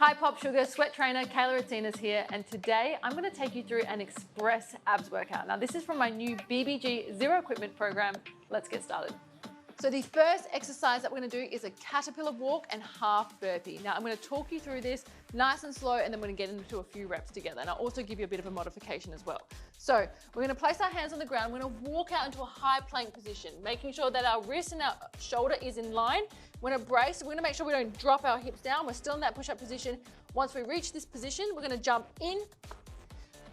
Hi Pop Sugar, sweat trainer Kayla Retinas here, and today I'm going to take you through an express abs workout. Now this is from my new BBG Zero Equipment program. Let's get started. So the first exercise that we're going to do is a caterpillar walk and half burpee. Now I'm going to talk you through this nice and slow, and then we're going to get into a few reps together, and I'll also give you a bit of a modification as well. So we're going to place our hands on the ground. We're going to walk out into a high plank position, making sure that our wrist and our shoulder is in line. We're going to brace. We're going to make sure we don't drop our hips down. We're still in that push-up position. Once we reach this position, we're going to jump in,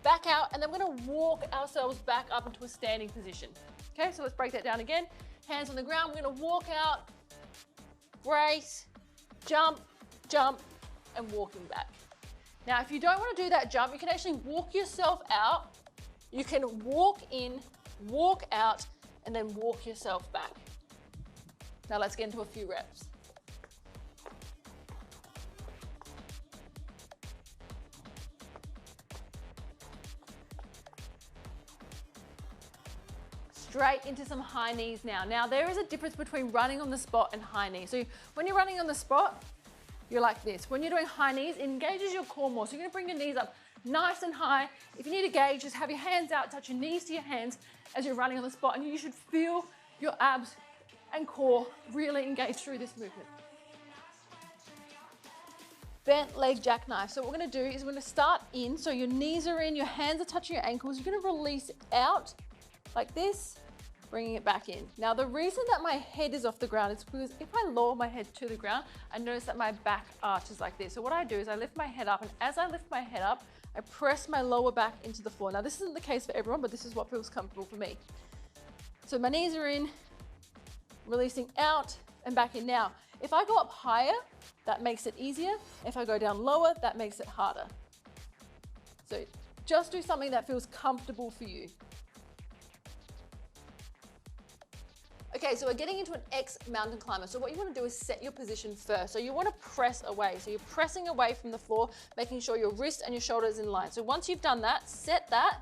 back out, and then we're going to walk ourselves back up into a standing position. Okay, so let's break that down again. Hands on the ground, we're going to walk out, brace, jump, jump, and walking back. Now, if you don't want to do that jump, you can actually walk yourself out. You can walk in, walk out, and then walk yourself back. Now let's get into a few reps. Straight into some high knees now. Now there is a difference between running on the spot and high knees. So when you're running on the spot, you're like this. When you're doing high knees, it engages your core more. So you're gonna bring your knees up nice and high. If you need to gauge, just have your hands out, touch your knees to your hands as you're running on the spot, and you should feel your abs and core really engage through this movement. Bent leg jackknife. So what we're gonna do is we're gonna start in, so your knees are in, your hands are touching your ankles. You're gonna release out like this, bringing it back in. Now the reason that my head is off the ground is because if I lower my head to the ground, I notice that my back arches like this. So what I do is I lift my head up, and as I lift my head up, I press my lower back into the floor. Now this isn't the case for everyone, but this is what feels comfortable for me. So my knees are in, releasing out and back in. Now, if I go up higher, that makes it easier. If I go down lower, that makes it harder. So just do something that feels comfortable for you. Okay, so we're getting into an X mountain climber. So what you want to do is set your position first. So you want to press away. So you're pressing away from the floor, making sure your wrist and your shoulder is in line. So once you've done that, set that.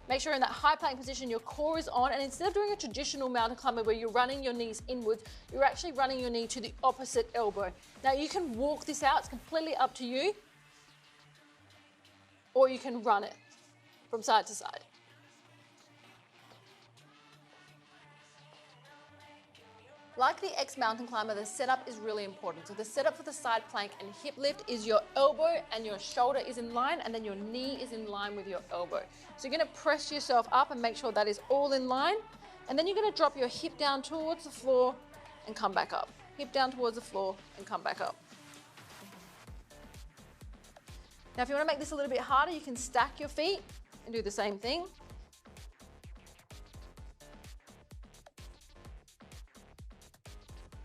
Make sure in that high plank position, your core is on. And instead of doing a traditional mountain climber where you're running your knees inwards, you're actually running your knee to the opposite elbow. Now you can walk this out. It's completely up to you. Or you can run it from side to side. Like the X mountain climber, the setup is really important. So the setup for the side plank and hip lift is your elbow and your shoulder is in line, and then your knee is in line with your elbow. So you're gonna press yourself up and make sure that is all in line. And then you're gonna drop your hip down towards the floor and come back up. Hip down towards the floor and come back up. Now, if you wanna make this a little bit harder, you can stack your feet and do the same thing.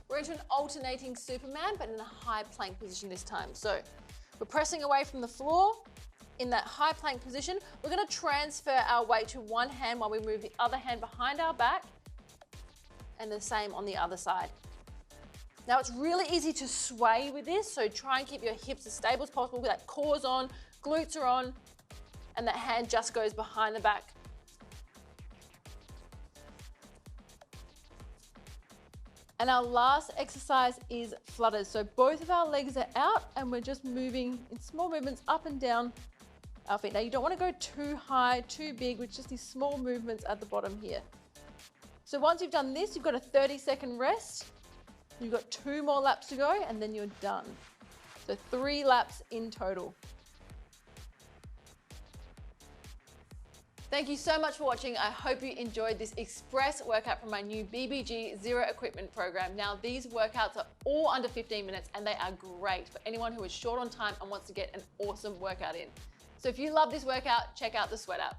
We're into an alternating Superman, but in a high plank position this time. So we're pressing away from the floor in that high plank position. We're gonna transfer our weight to one hand while we move the other hand behind our back, and the same on the other side. Now it's really easy to sway with this, so try and keep your hips as stable as possible. That core's on, glutes are on, and that hand just goes behind the back. And our last exercise is flutters. So both of our legs are out, and we're just moving in small movements up and down our feet. Now you don't want to go too high, too big, with just these small movements at the bottom here. So once you've done this, you've got a 30-second rest. You've got 2 more laps to go, and then you're done. So 3 laps in total. Thank you so much for watching. I hope you enjoyed this express workout from my new BBG Zero Equipment program. Now, these workouts are all under 15 minutes, and they are great for anyone who is short on time and wants to get an awesome workout in. So if you love this workout, check out the Sweat app.